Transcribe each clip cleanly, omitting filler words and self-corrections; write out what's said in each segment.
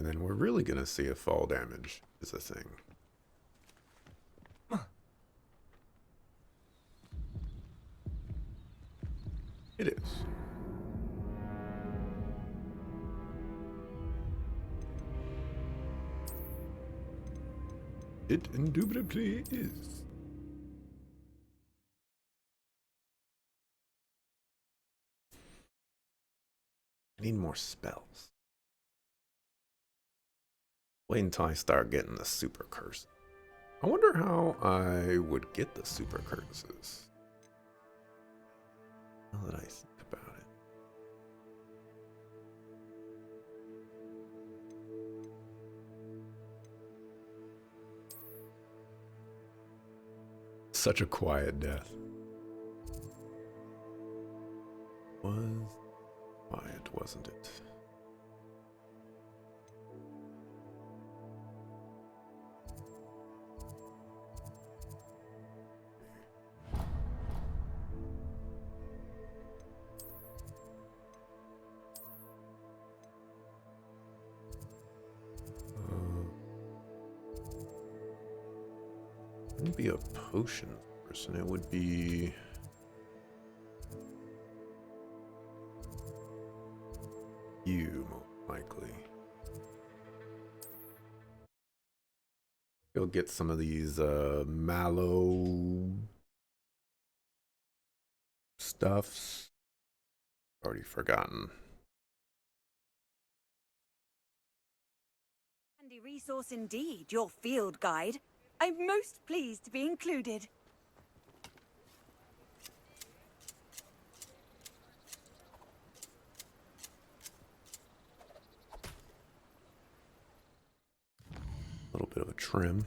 And then we're really going to see if fall damage is a thing. It is. It indubitably is. I need more spells. Wait until I start getting the super curse. I wonder how I would get the super curses. Now that I think about it. Such a quiet death. Was quiet, wasn't it? Wouldn't be a potion person, it would be you, most likely. You'll get some of these mallow stuffs. Already forgotten. Handy resource indeed, your field guide. I'm most pleased to be included. A little bit of a trim.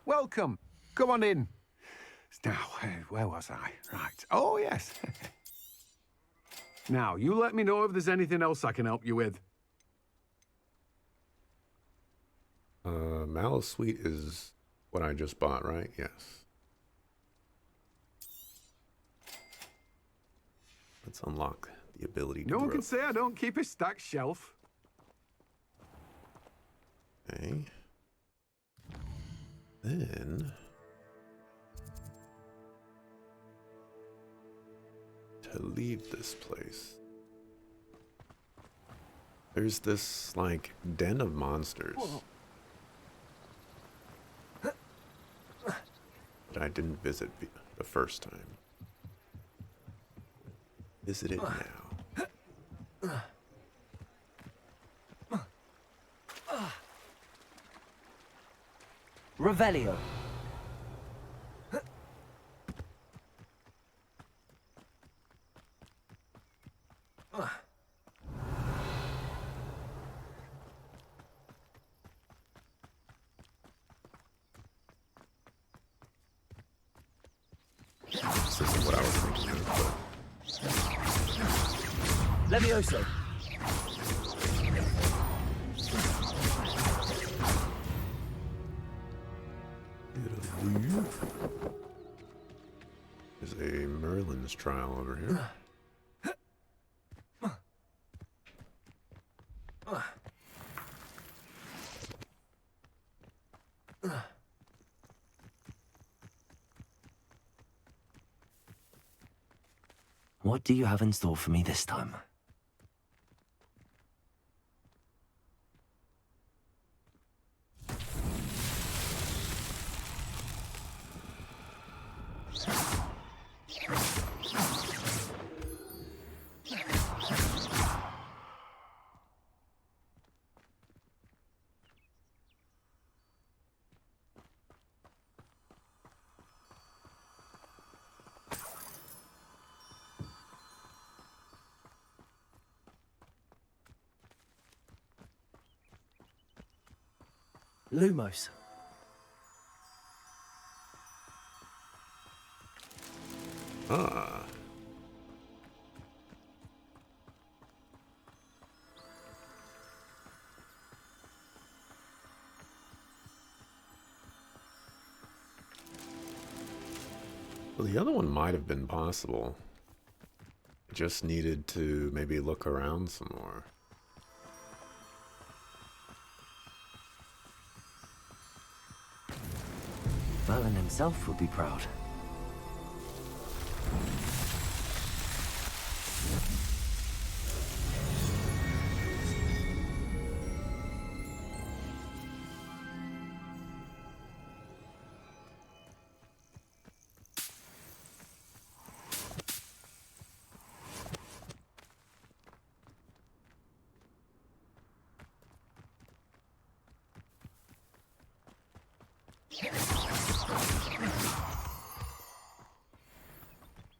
Welcome. Come on in. Now, where was I? Right. Oh, yes. Now, you let me know if there's anything else I can help you with. Mallow Sweet is what I just bought, right? Yes. Let's unlock the ability to No one grow. can say I don't keep a stacked shelf. Okay. Then to leave this place, there's this like den of monsters that I didn't visit the first time. Visit it now. Revelio. This isn't what I was thinking of, Levioso. there's a Merlin's trial over here. What do you have in store for me this time? Lumos. Ah. So the other one might have been possible. I just needed to maybe look around some more. Merlin himself would be proud.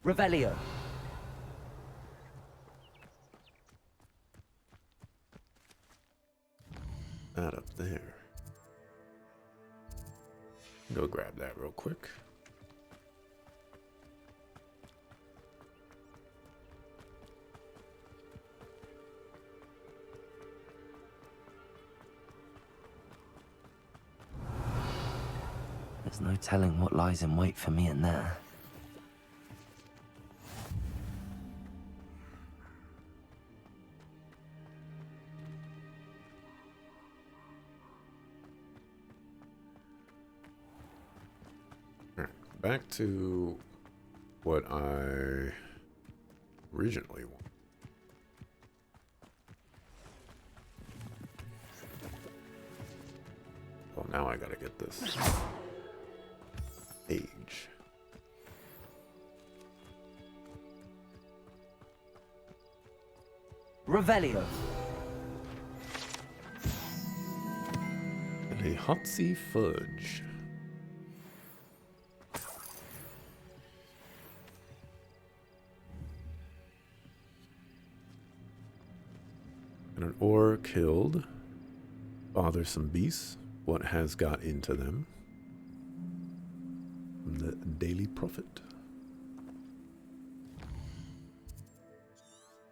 Revelio. That up there. Go grab that real quick. There's no telling what lies in wait for me in there. Back to what I originally wanted. Well, now I gotta get this age. Revelio. And a Hotsy Fudge. And an ore killed. Bothersome beasts. What has got into them? The Daily Prophet.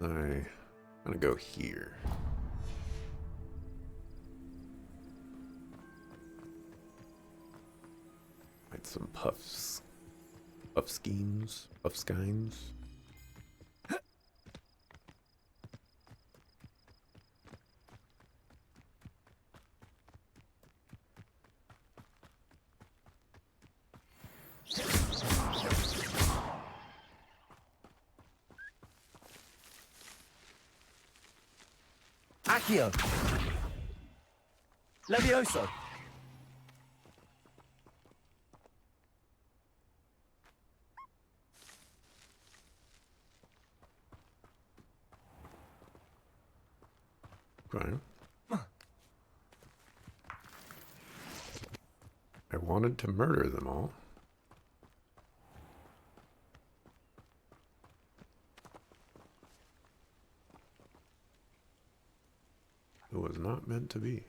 I'm gonna go here. Find some puffs. Puff schemes. Puff skines. Accio. Levioso. Okay. I wanted to murder them all. It was not meant to be.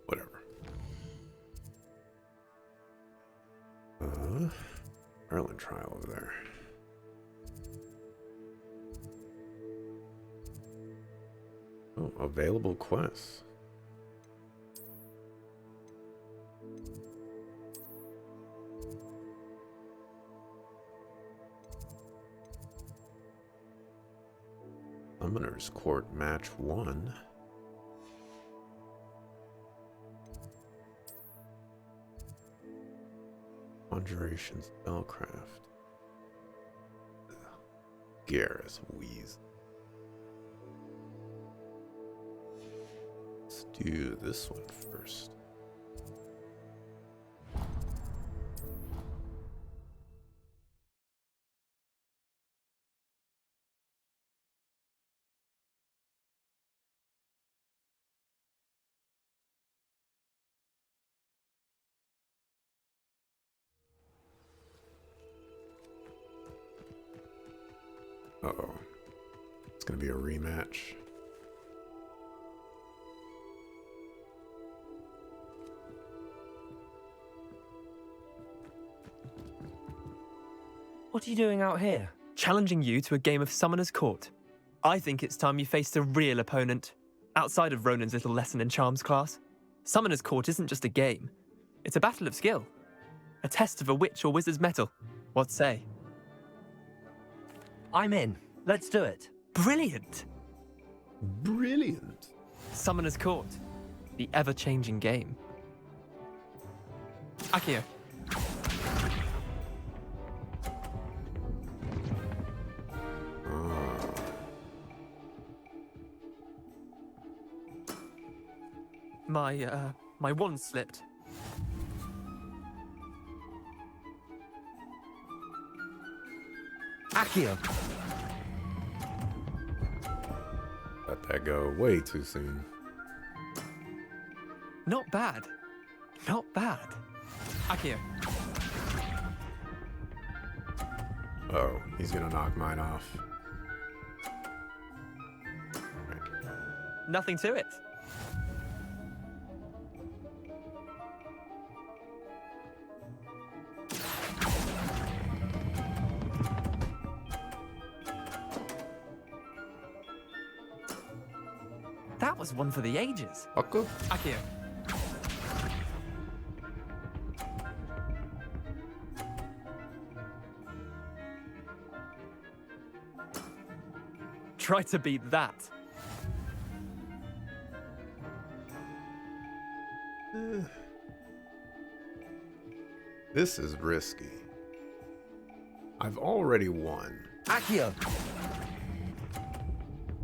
Whatever. Merlin trial over there. Oh, available quests. Summoner's Court Match 1. Conjuration Spellcraft. Garrus Wheeze. Let's do this one first. Uh-oh. It's gonna be a rematch. What are you doing out here? challenging you to a game of Summoner's Court. I think it's time you faced a real opponent, outside of Ronan's little lesson in charms class. Summoner's Court isn't just a game. It's a battle of skill. A test of a witch or wizard's mettle. What say? I'm in. Let's do it. Brilliant! Brilliant. Summoner's Court. The ever-changing game. Akio. My wand slipped. Akio. Let that go way too soon. Not bad. Not bad. Akio. Oh, he's gonna knock mine off. Nothing to it. That was one for the ages. Akio? Akio. Try to beat that. This is risky. I've already won. Akio.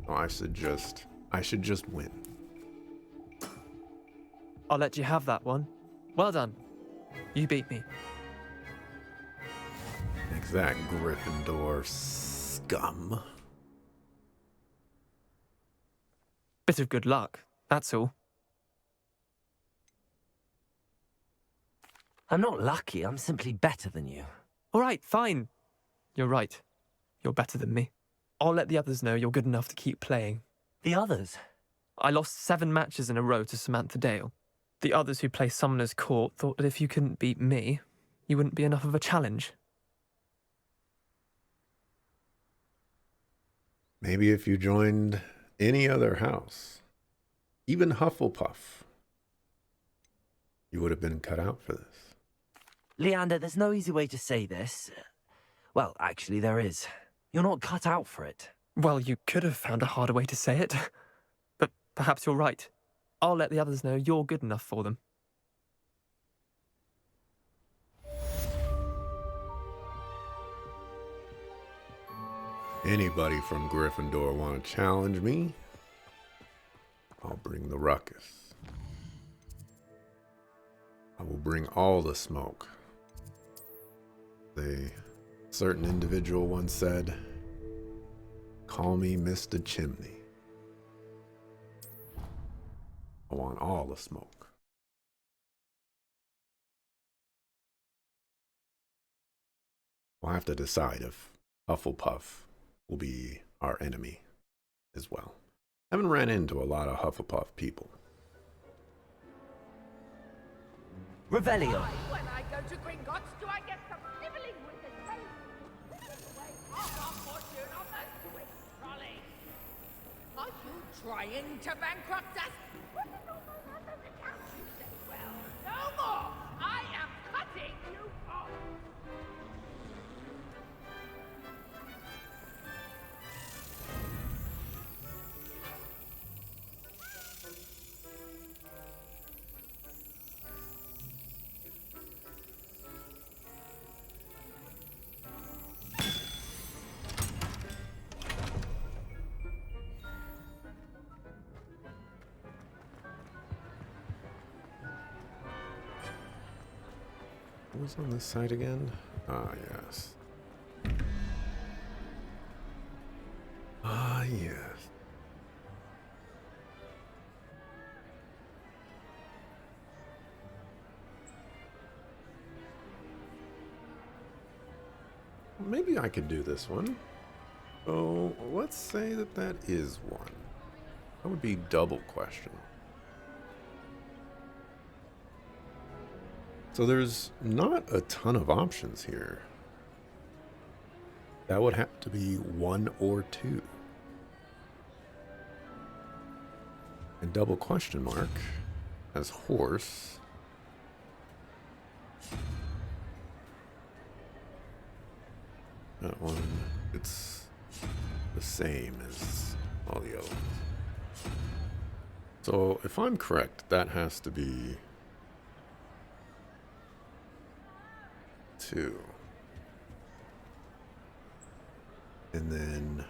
Oh, I should just win. I'll let you have that one. Well done. You beat me. Exact Gryffindor scum. Bit of good luck, that's all. I'm not lucky, I'm simply better than you. All right, fine. You're right. You're better than me. I'll let the others know you're good enough to keep playing. The others? I lost 7 matches in a row to Samantha Dale. The others who play Summoner's Court thought that if you couldn't beat me, you wouldn't be enough of a challenge. Maybe if you joined any other house, even Hufflepuff, you would have been cut out for this. Leander, there's no easy way to say this. Well, actually, there is. You're not cut out for it. Well, you could have found a harder way to say it. But perhaps you're right. I'll let the others know you're good enough for them. Anybody from Gryffindor want to challenge me? I'll bring the ruckus. I will bring all the smoke. A certain individual once said, "Call me Mr. Chimney." I want all the smoke. We'll have to decide if Hufflepuff will be our enemy as well. I haven't ran into a lot of Hufflepuff people. Revelio. When I go to Gringotts, do I get some nibbling with the taste? Anyway, half our fortune on those Swiss trolleys. Are you trying to bankrupt us? What did all those others account you say? Well, no more! I am cutting you off! What was on this side again? Ah, yes. Ah, yes. Maybe I could do this one. So let's say that that is one. That would be double question. So there's not a ton of options here. That would have to be 1 or 2. And double question mark as horse. That one, it's the same as all the other ones. So if I'm correct, that has to be 2. And then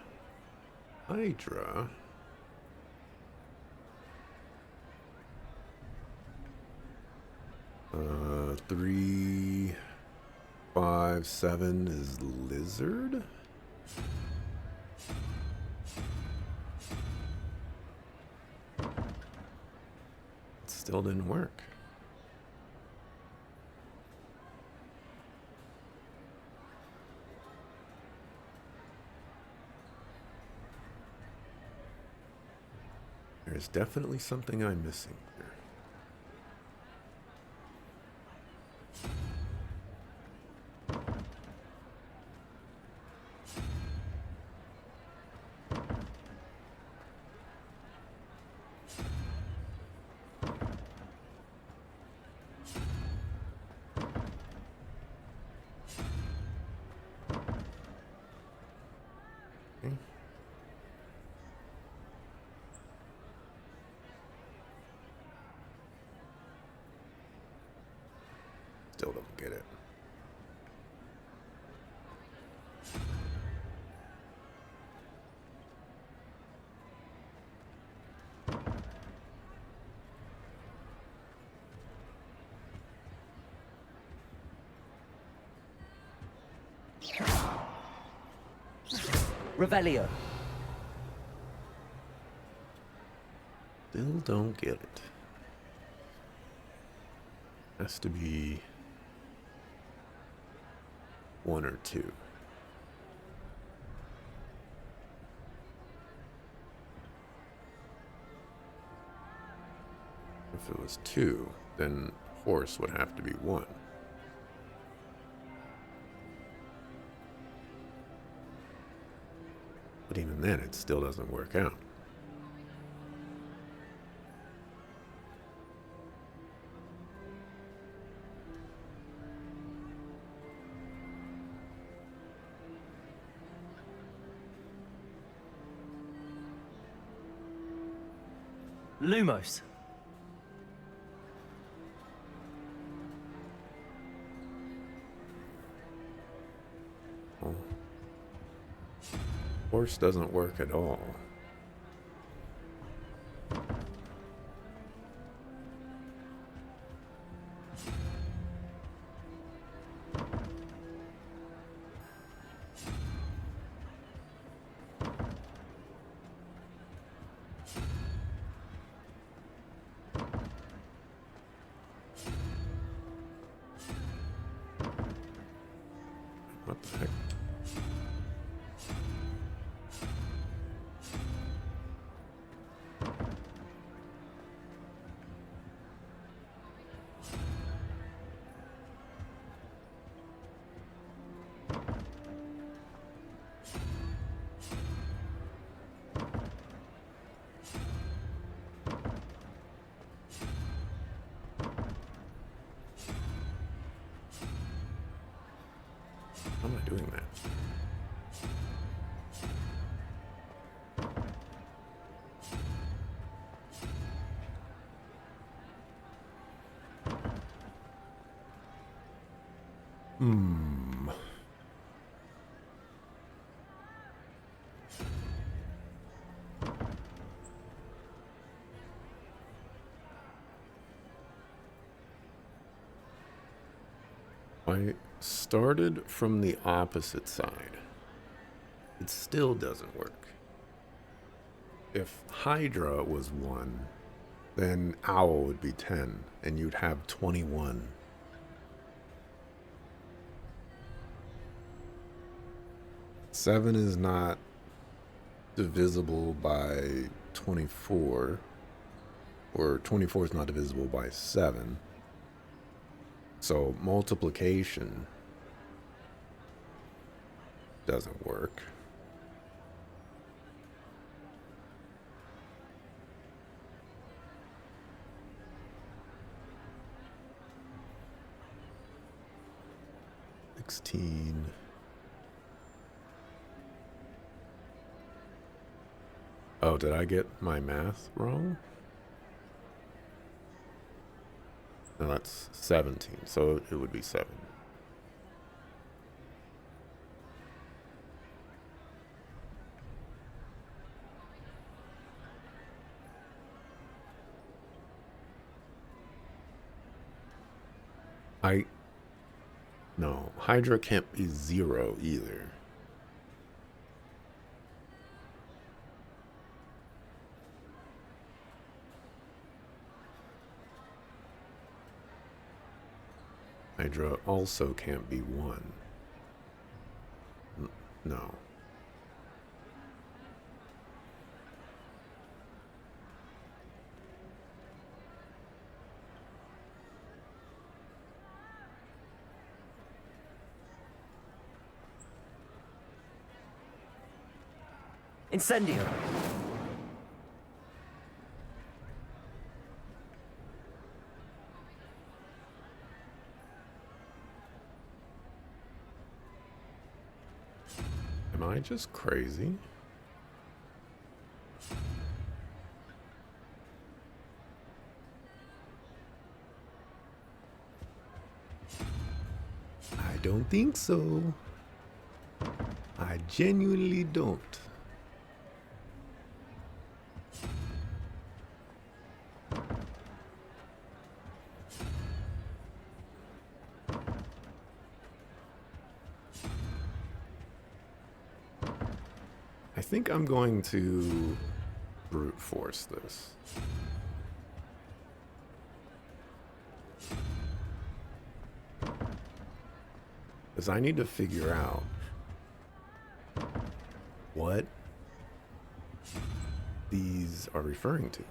Hydra. 3, 5, 7 is lizard. It still didn't work. There's definitely something I'm missing here. Okay. Still don't get it. Revelio. Still don't get it. Has to be 1 or 2. If it was 2, then horse would have to be 1. But even then, it still doesn't work out. Lumos. Oh. Horse doesn't work at all. What the heck? How am I doing that? Hmm. I started from the opposite side. It still doesn't work. If Hydra was 1, then Owl would be 10, and you'd have 21. Seven is not divisible by 24, or 24 is not divisible by 7. So multiplication doesn't work. $16. Oh, did I get my math wrong? No, that's 17, so it would be 7. No, Hydra can't be 0 either. Hydra also can't be 1. No. Incendio. Am I just crazy? I don't think so. I genuinely don't. I think I'm going to brute force this. Because I need to figure out what these are referring to.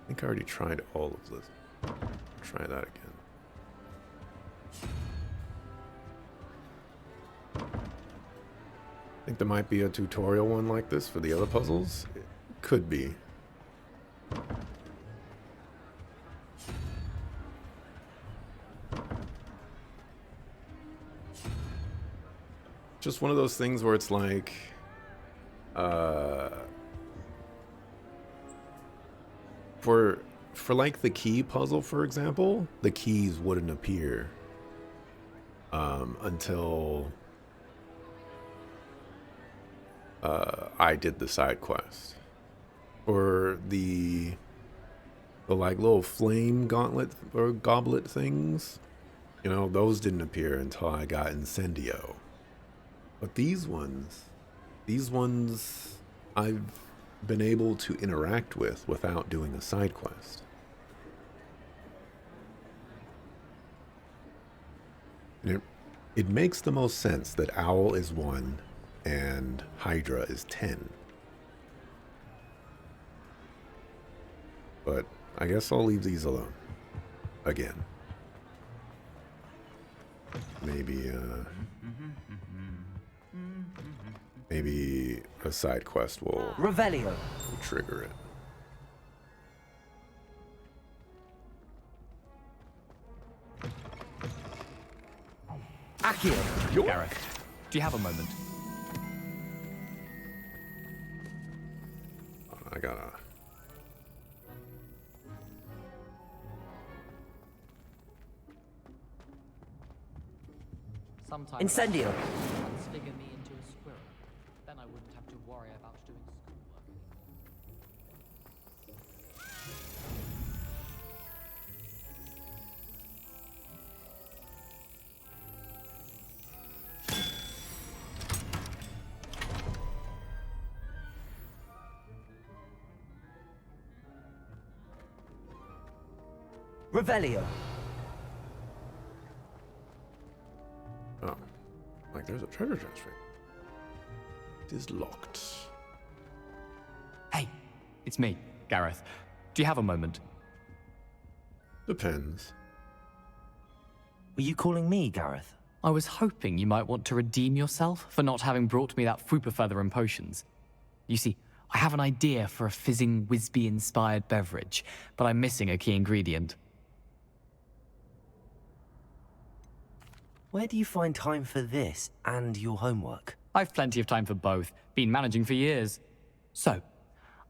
I think I already tried all of this. Try that again. I think there might be a tutorial one like this for the other puzzles. It could be. Just one of those things where it's like, for like the key puzzle, for example, the keys wouldn't appear until I did the side quest. Or the like little flame gauntlet or goblet things, you know, those didn't appear until I got Incendio. But these ones I've been able to interact with without doing a side quest. And it makes the most sense that Owl is 1 and Hydra is 10. But I guess I'll leave these alone. Again. Maybe a side quest will Revelio. trigger it. Accio. Gareth, do you have a moment? I gotta... Sometimes Incendio. transfigure me into a squirrel. Then I wouldn't have to worry about doing schoolwork. Revelio. there's a treasure chest right. It is locked. Hey, it's me, Gareth. Do you have a moment? Depends. Were you calling me, Gareth? I was hoping you might want to redeem yourself for not having brought me that Fooper feather and potions. You see, I have an idea for a fizzing Wisby-inspired beverage, but I'm missing a key ingredient. Where do you find time for this and your homework? I've plenty of time for both. Been managing for years. So,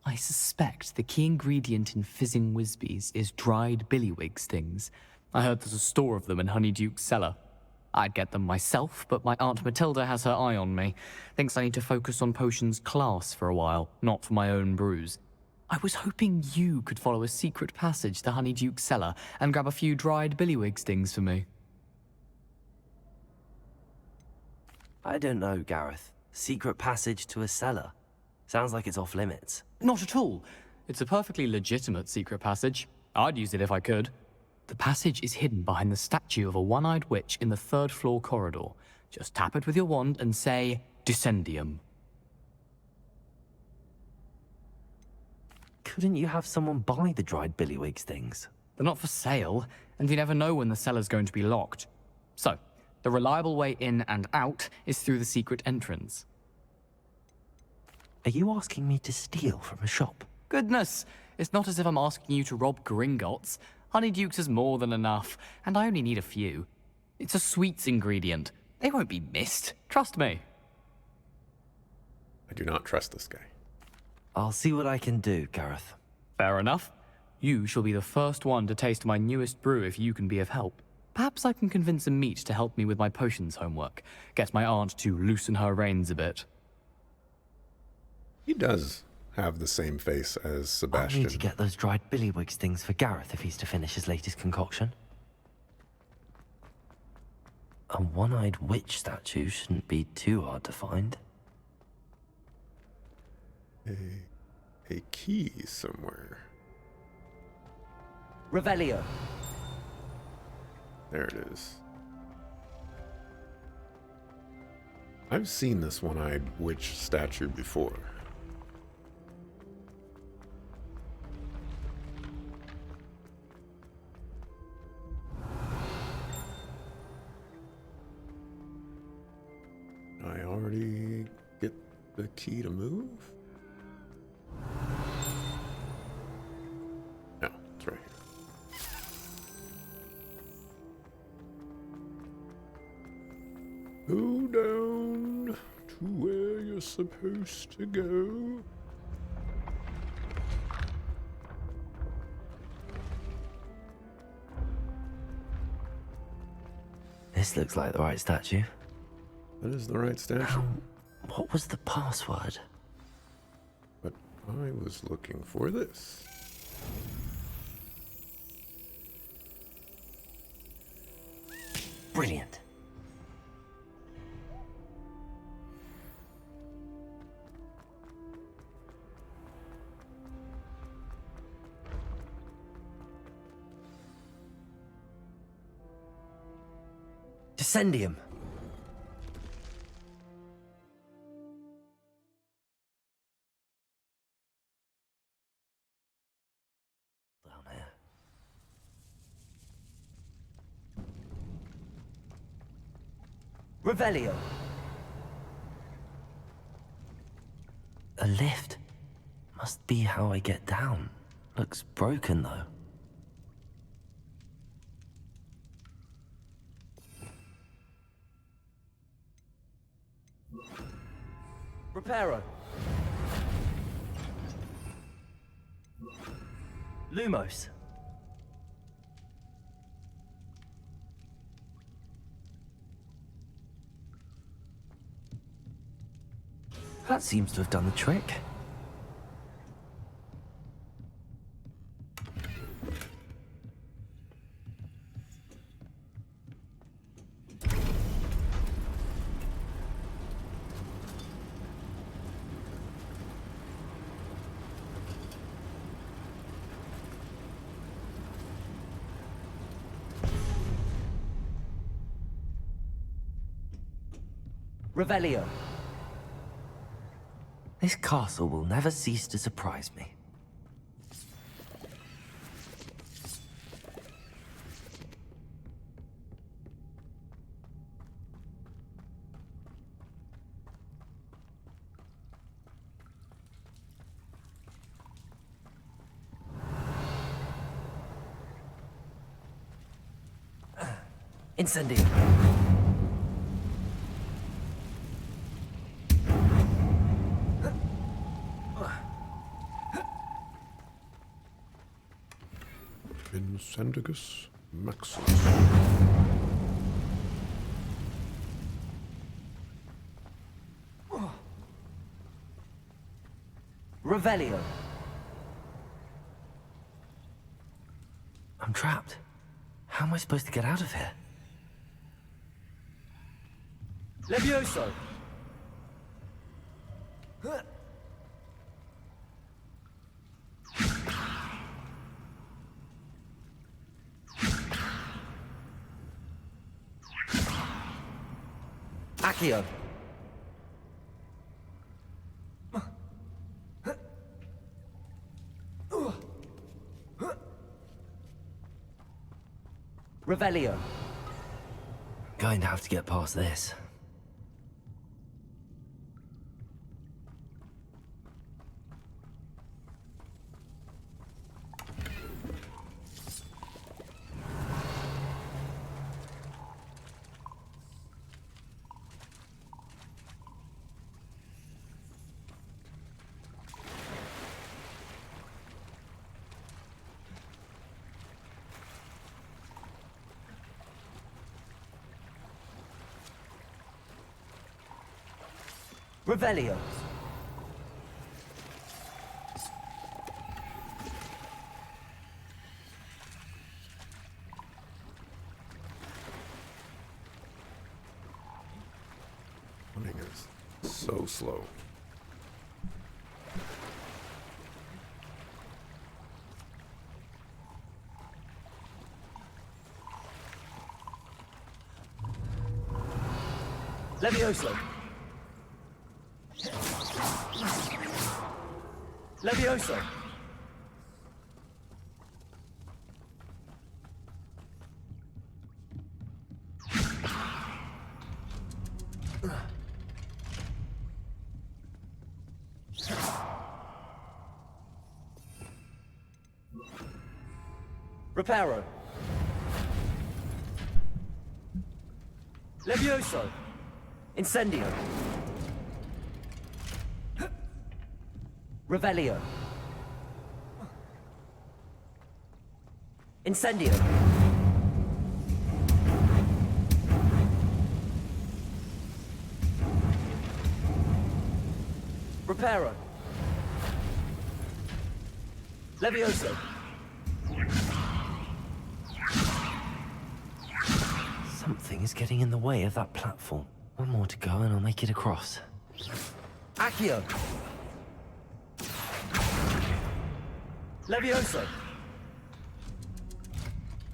I suspect the key ingredient in fizzing Wisbies is dried billywig stings. I heard there's a store of them in Honeyduke's cellar. I'd get them myself, but my Aunt Matilda has her eye on me. Thinks I need to focus on potions class for a while, not for my own brews. I was hoping you could follow a secret passage to Honeyduke's cellar and grab a few dried billywig stings for me. I don't know, Gareth. Secret passage to a cellar. Sounds like it's off limits. Not at all. It's a perfectly legitimate secret passage. I'd use it if I could. The passage is hidden behind the statue of a one-eyed witch in the third-floor corridor. Just tap it with your wand and say, Descendium. Couldn't you have someone buy the dried billywig stings? They're not for sale, and you never know when the cellar's going to be locked. So, the reliable way in and out is through the secret entrance. Are you asking me to steal from a shop? Goodness, it's not as if I'm asking you to rob Gringotts. Honeyduke's is more than enough, and I only need a few. It's a sweets ingredient. They won't be missed. Trust me. I do not trust this guy. I'll see what I can do, Gareth. Fair enough. You shall be the first one to taste my newest brew if you can be of help. Perhaps I can convince a meat to help me with my potions homework. Get my aunt to loosen her reins a bit. He does have the same face as I Sebastian. need to get those dried billywig stings for Gareth if he's to finish his latest concoction. A one-eyed witch statue shouldn't be too hard to find. A key somewhere. Revelio. There it is. I've seen this one-eyed witch statue before. I already get the key to move? No, it's right here. Go down to where you're supposed to go. This looks like the right statue. That is the right statue. What was the password? But I was looking for this. Brilliant. Descendium. Down here. Revelio. A lift. Must be how I get down. Looks broken though. Reparo. Lumos. That seems to have done the trick. Revelio. This castle will never cease to surprise me. Incendio. Incendigus Maximus. Revelio. I'm trapped. How am I supposed to get out of here? Levioso! Accio! Revelio. Going to have to get past this. Revelio. Running is so slow. Levioso. Levioso. Reparo. Levioso. Incendio. Revelio. Incendio. Reparo. Levioso. Something is getting in the way of that platform. One more to go and I'll make it across. Accio. Levioso.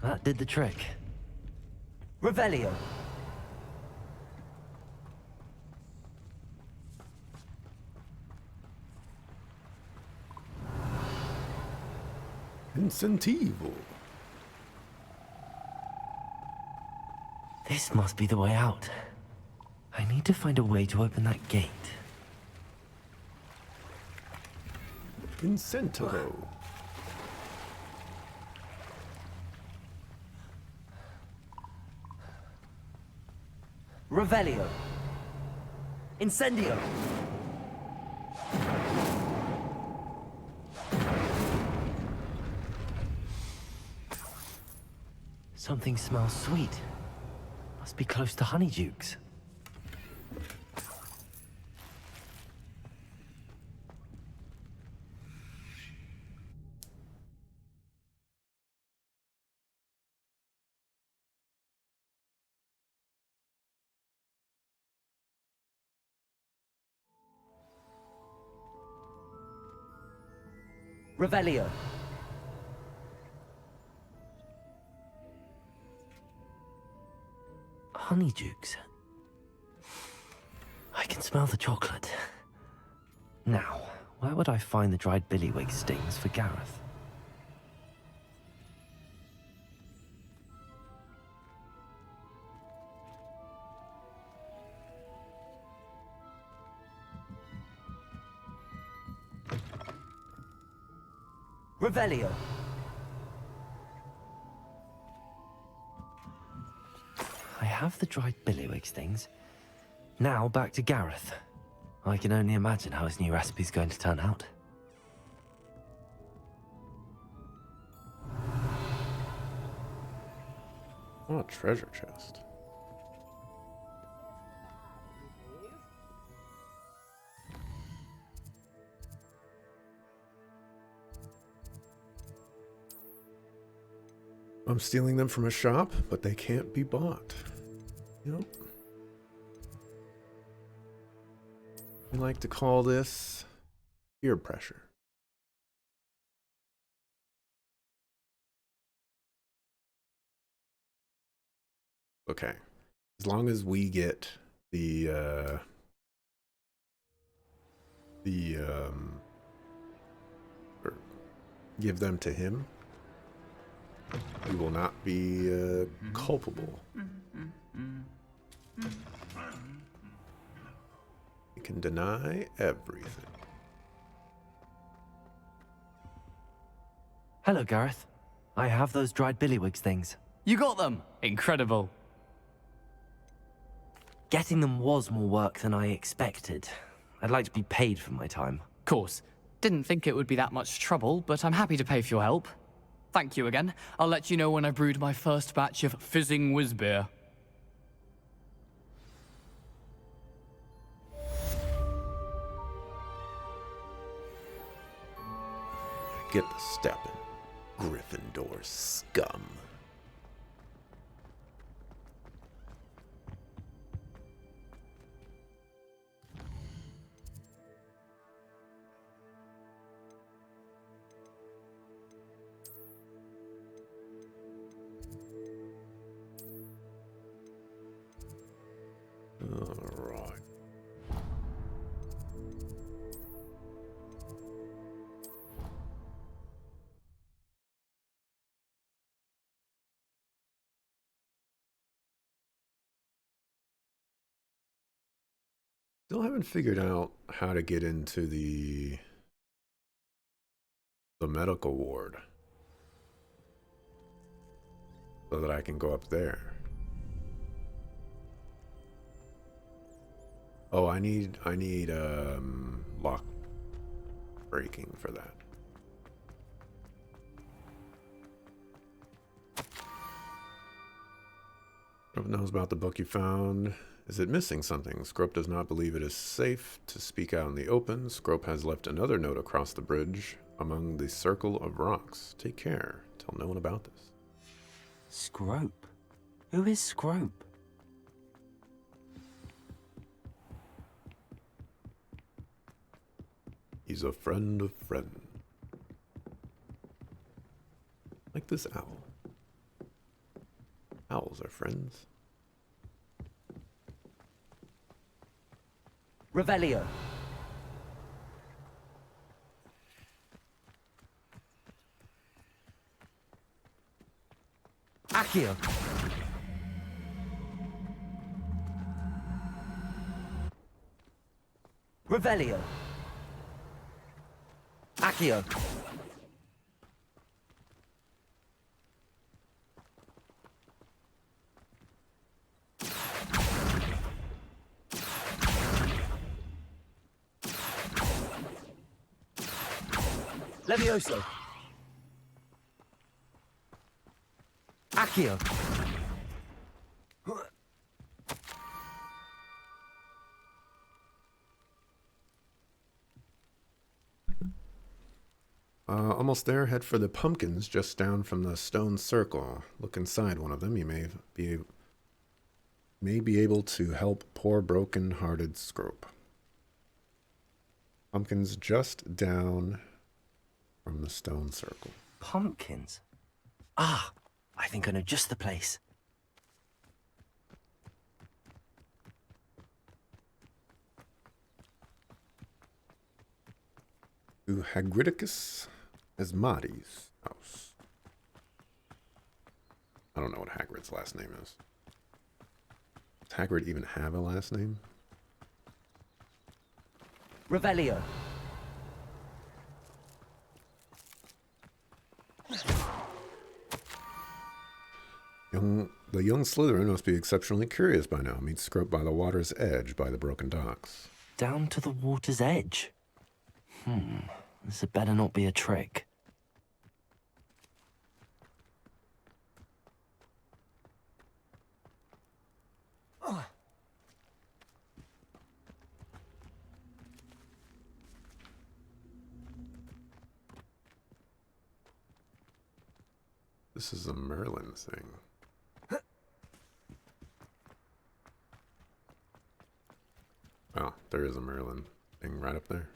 That did the trick. Revelio. Incentivo. This must be the way out. I need to find a way to open that gate. Incentivo. Revelio. Incendio. Something smells sweet. Must be close to Honeydukes. Revelio. Honeydukes. I can smell the chocolate. Now, where would I find the dried billywig stings for Gareth? Revelio. I have the dried billywig stings. Now back to Gareth. I can only imagine how his new recipe's going to turn out. Oh, a treasure chest. I'm stealing them from a shop, but they can't be bought. Yep. We like to call this peer pressure. Okay. As long as we get or give them to him, we will not be culpable. We can deny everything. Hello, Gareth. I have those dried billywig things. You got them! Incredible. Getting them was more work than I expected. I'd like to be paid for my time. Course. Didn't think it would be that much trouble, but I'm happy to pay for your help. Thank you again. I'll let you know when I brewed my first batch of fizzing whizbeer. Get the stepping, Gryffindor scum. All right. Still haven't figured out how to get into the medical ward so that I can go up there. Oh, I need lock breaking for that. Scrub knows about the book you found. Is it missing something? Scrope does not believe it is safe to speak out in the open. Scrope has left another note across the bridge among the circle of rocks. Take care. Tell no one about this. Scrope? Who is Scrope? He's a friend of friend. Like this owl. Owls are friends. Revelio. Accio. Revelio. Accio. Levioso. Accio. Almost there. Head for the pumpkins just down from the stone circle. Look inside one of them. You may be able to help poor broken-hearted Scrope. Pumpkins just down from the stone circle. Pumpkins? Ah, I think I know just the place. to Hagridicus Asmodee's house. I don't know what Hagrid's last name is. Does Hagrid even have a last name? Revelio. The young Slytherin must be exceptionally curious by now. Meet Scrope by the water's edge by the broken docks. Down to the water's edge. This had better not be a trick. This is a Merlin thing. Oh, there is a Merlin thing right up there.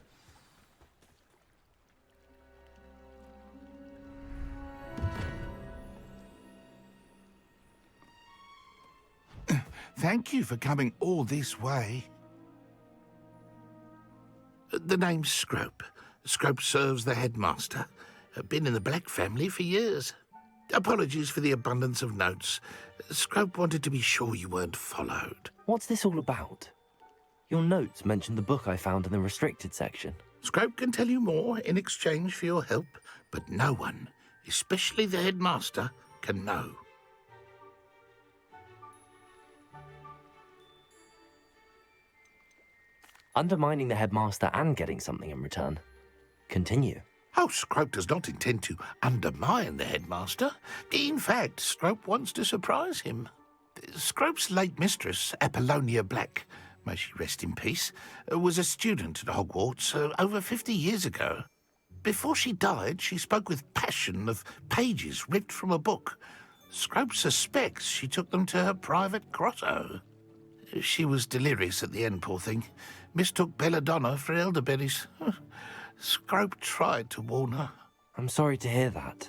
Thank you for coming all this way. The name's Scrope. Scrope serves the headmaster. Been in the Black family for years. Apologies for the abundance of notes. Scrope wanted to be sure you weren't followed. What's this all about? Your notes mentioned the book I found in the restricted section. Scrope can tell you more in exchange for your help, but no one, especially the headmaster, can know. Undermining the headmaster and getting something in return. Continue. Oh, Scrope does not intend to undermine the headmaster. In fact, Scrope wants to surprise him. Scrope's late mistress, Apollonia Black, may she rest in peace, was a student at Hogwarts over 50 years ago. Before she died, she spoke with passion of pages ripped from a book. Scrope suspects she took them to her private grotto. She was delirious at the end, poor thing. Mistook belladonna for elderberries. Scrope tried to warn her. I'm sorry to hear that.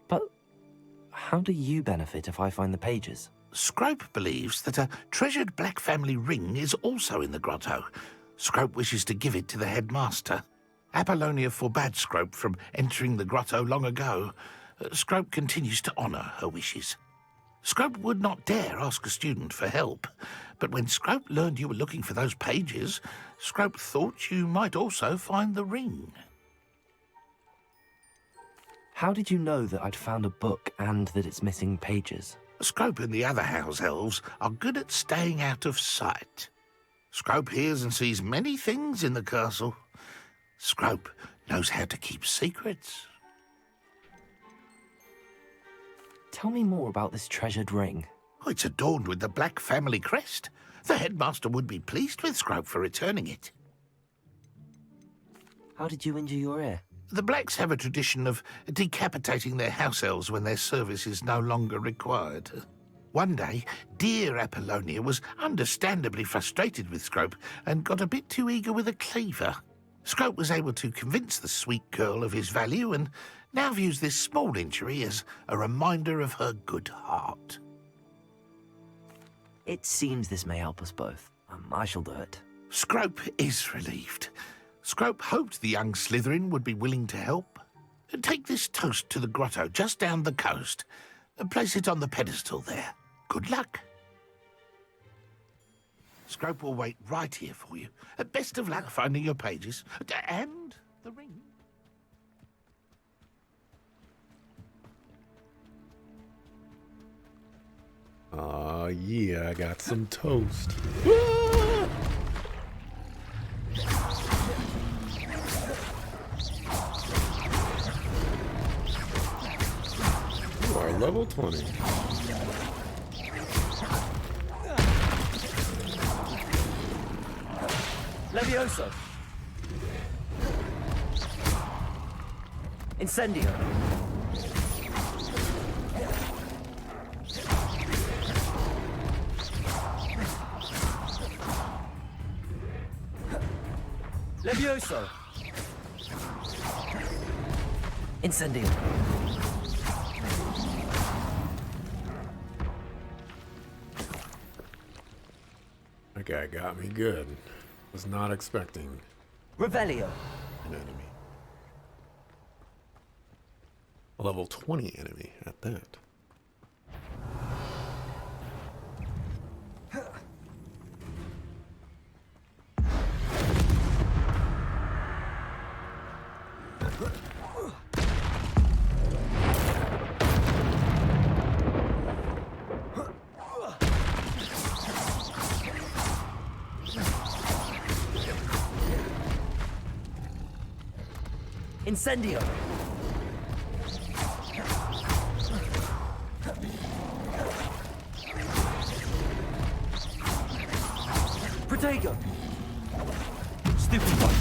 But how do you benefit if I find the pages? Scrope believes that a treasured Black family ring is also in the grotto. Scrope wishes to give it to the headmaster. Apollonia forbade Scrope from entering the grotto long ago. Scrope continues to honour her wishes. Scrope would not dare ask a student for help, but when Scrope learned you were looking for those pages, Scrope thought you might also find the ring. How did you know that I'd found a book and that it's missing pages? Scrope and the other house elves are good at staying out of sight. Scrope hears and sees many things in the castle. Scrope knows how to keep secrets. Tell me more about this treasured ring. Oh, it's adorned with the Black family crest. The headmaster would be pleased with Scrope for returning it. How did you injure your ear? The Blacks have a tradition of decapitating their house elves when their service is no longer required. One day, dear Apollonia was understandably frustrated with Scrope and got a bit too eager with a cleaver. Scrope was able to convince the sweet girl of his value and now views this small injury as a reminder of her good heart. It seems this may help us both. I shall do it. Scrope is relieved. Scrope hoped the young Slytherin would be willing to help. Take this toast to the grotto just down the coast and place it on the pedestal there. Good luck. Scrope will wait right here for you. Best of luck finding your pages. And the ring. Aw, yeah, I got some toast. You are level 20. Levioso! Incendio! Levioso! Incendio! That guy got me good. Was not expecting Revelio. An enemy. A level 20 enemy at that. Incendio. Protego. Stupefy.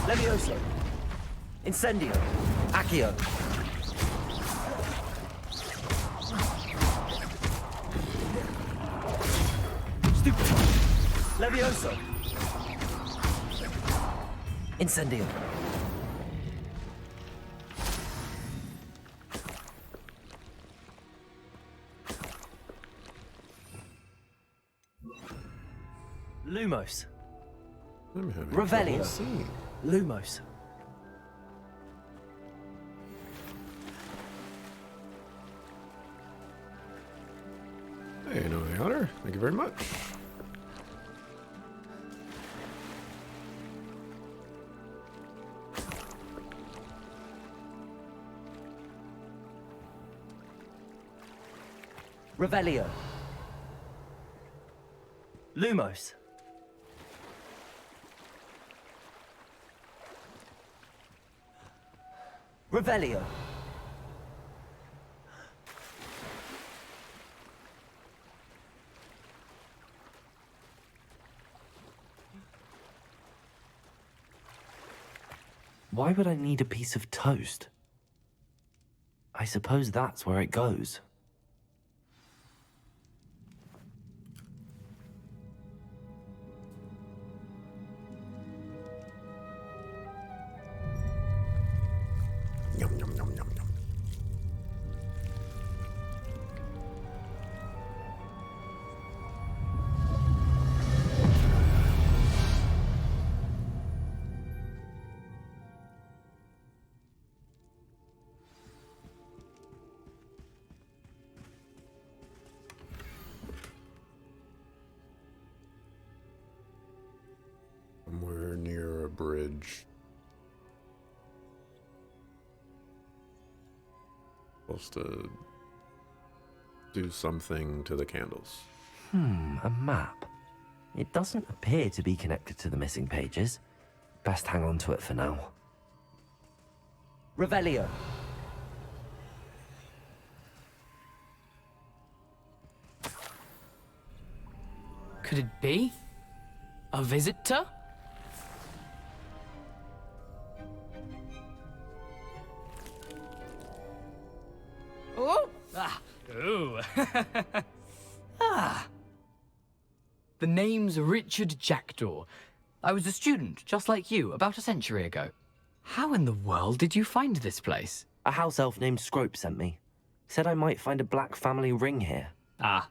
Levioso. Incendio. Accio. Stupefy. Levioso. Incendio. Lumos. I'm having Revelio. trouble seeing. Lumos. Hey, no honor. Thank you very much. Revelio. Lumos. Revelio. Why would I need a piece of toast? I suppose that's where it goes. Yum, yum, yum, yum, yum. Somewhere near a bridge. Supposed to do something to the candles. A map. It doesn't appear to be connected to the missing pages. Best hang on to it for now. Revelio. Could it be? A visitor? Oh! Ah! Ooh! Ah! The name's Richard Jackdaw. I was a student, just like you, about a century ago. How in the world did you find this place? A house elf named Scrope sent me. Said I might find a black family ring here. Ah.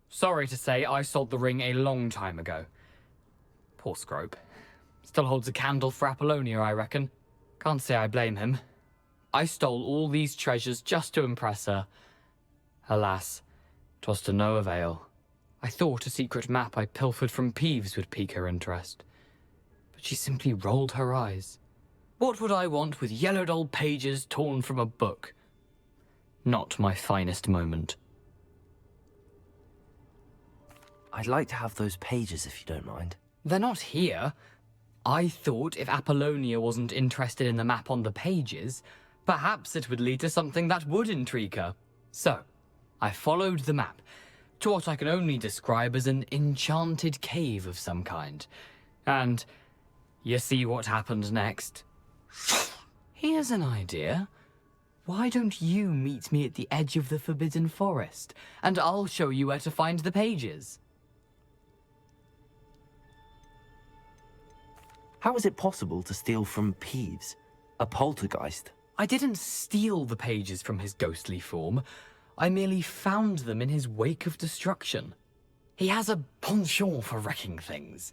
Sorry to say, I sold the ring a long time ago. Poor Scrope. Still holds a candle for Apollonia, I reckon. Can't say I blame him. I stole all these treasures just to impress her. Alas, 'twas to no avail. I thought a secret map I pilfered from Peeves would pique her interest. But she simply rolled her eyes. What would I want with yellowed old pages torn from a book? Not my finest moment. I'd like to have those pages if you don't mind. They're not here. I thought if Apollonia wasn't interested in the map on the pages, perhaps it would lead to something that would intrigue her. So, I followed the map to what I can only describe as an enchanted cave of some kind. And you see what happened next? Here's an idea. Why don't you meet me at the edge of the Forbidden Forest, and I'll show you where to find the pages? How is it possible to steal from Peeves, a poltergeist? I didn't steal the pages from his ghostly form. I merely found them in his wake of destruction. He has a penchant for wrecking things.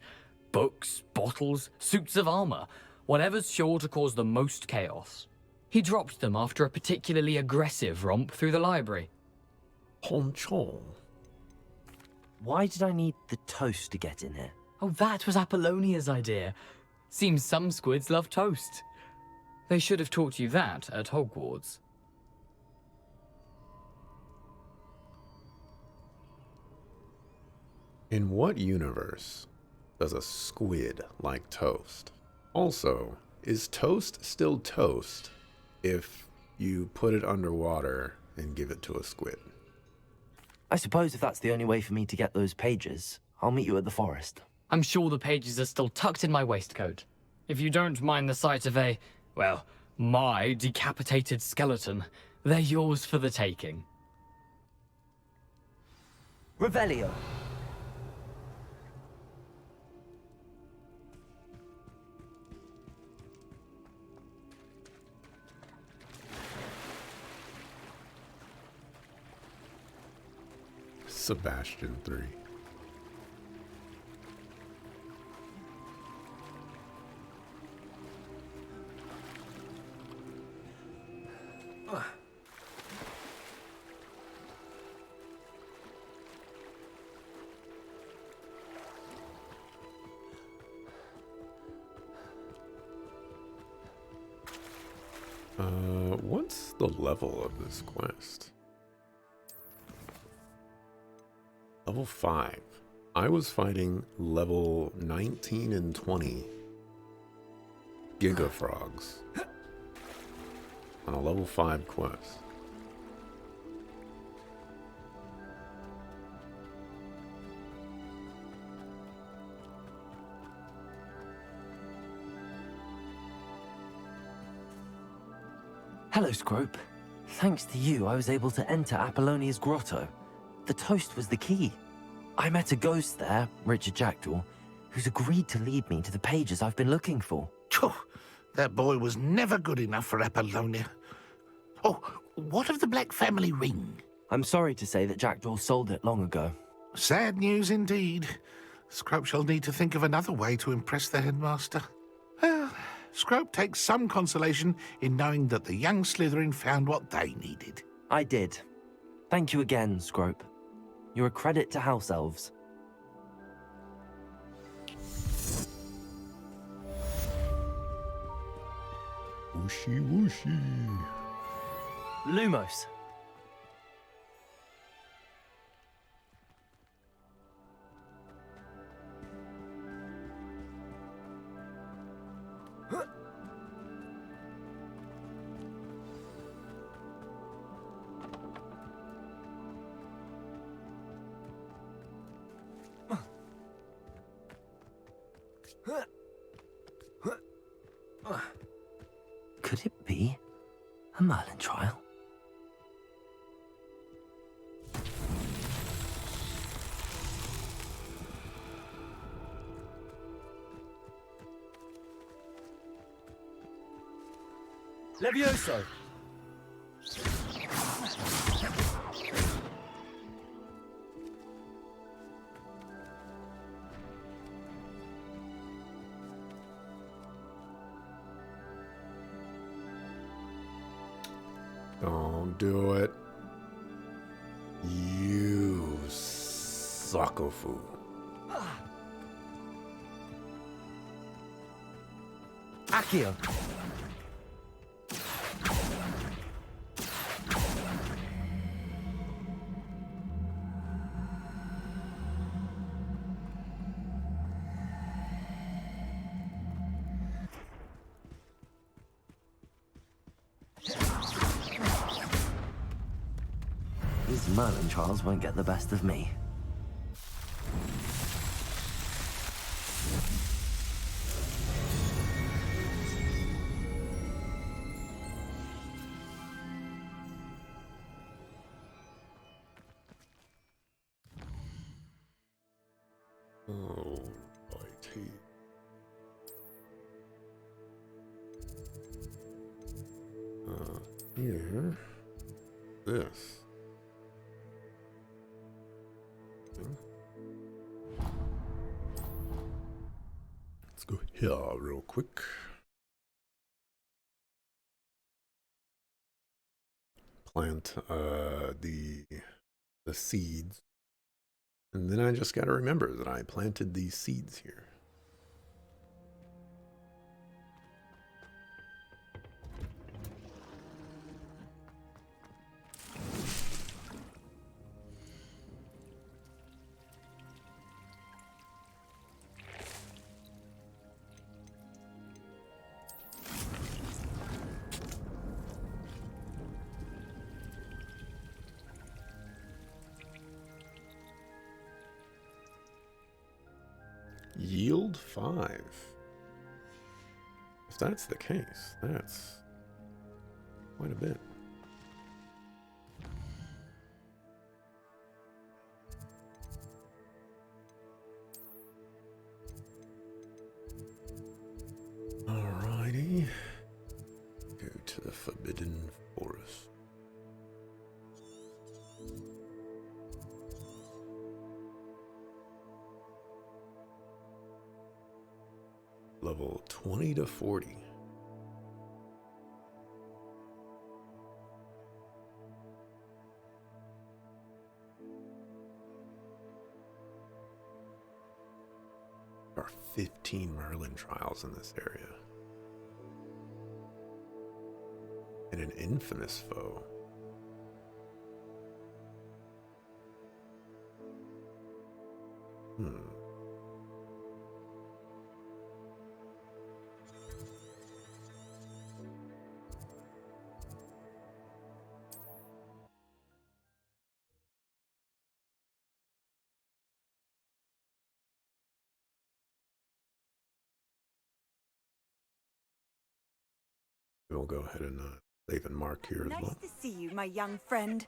Books, bottles, suits of armor, whatever's sure to cause the most chaos. He dropped them after a particularly aggressive romp through the library. Ponchon. Why did I need the toast to get in here? Oh, that was Apollonia's idea. Seems some squids love toast. They should have taught you that at Hogwarts. In what universe does a squid like toast? Also, is toast still toast if you put it underwater and give it to a squid? I suppose if that's the only way for me to get those pages, I'll meet you at the forest. I'm sure the pages are still tucked in my waistcoat. If you don't mind the sight of my decapitated skeleton, they're yours for the taking. Revelio. Sebastian 3. What's the level of this quest? Level 5. I was fighting level 19 and 20 Giga Frogs on a level 5 quest. Hello, Scrope. Thanks to you, I was able to enter Apollonia's grotto. The toast was the key. I met a ghost there, Richard Jackdaw, who's agreed to lead me to the pages I've been looking for. Phew, that boy was never good enough for Apollonia. Oh, what of the Black family ring? I'm sorry to say that Jackdaw sold it long ago. Sad news indeed. Scrope shall need to think of another way to impress the headmaster. Well, Scrope takes some consolation in knowing that the young Slytherin found what they needed. I did. Thank you again, Scrope. You're a credit to House Elves. Whooshy whooshy. Lumos. Could it be a Merlin trial? Levioso! Don't do it. You suckofu. Accio! These Merlin trials won't get the best of me. Oh, righty. Here. This. Let's go here real quick. Plant the seeds. And then I just got to remember that I planted these seeds here. Yield 5. If that's the case, that's quite a bit. Alrighty. Go to the Forbidden Forest. Level 20 to 40. There are 15 Merlin trials in this area. And an infamous foe. We'll go ahead and save and mark here as Nice well. to see you, my young friend.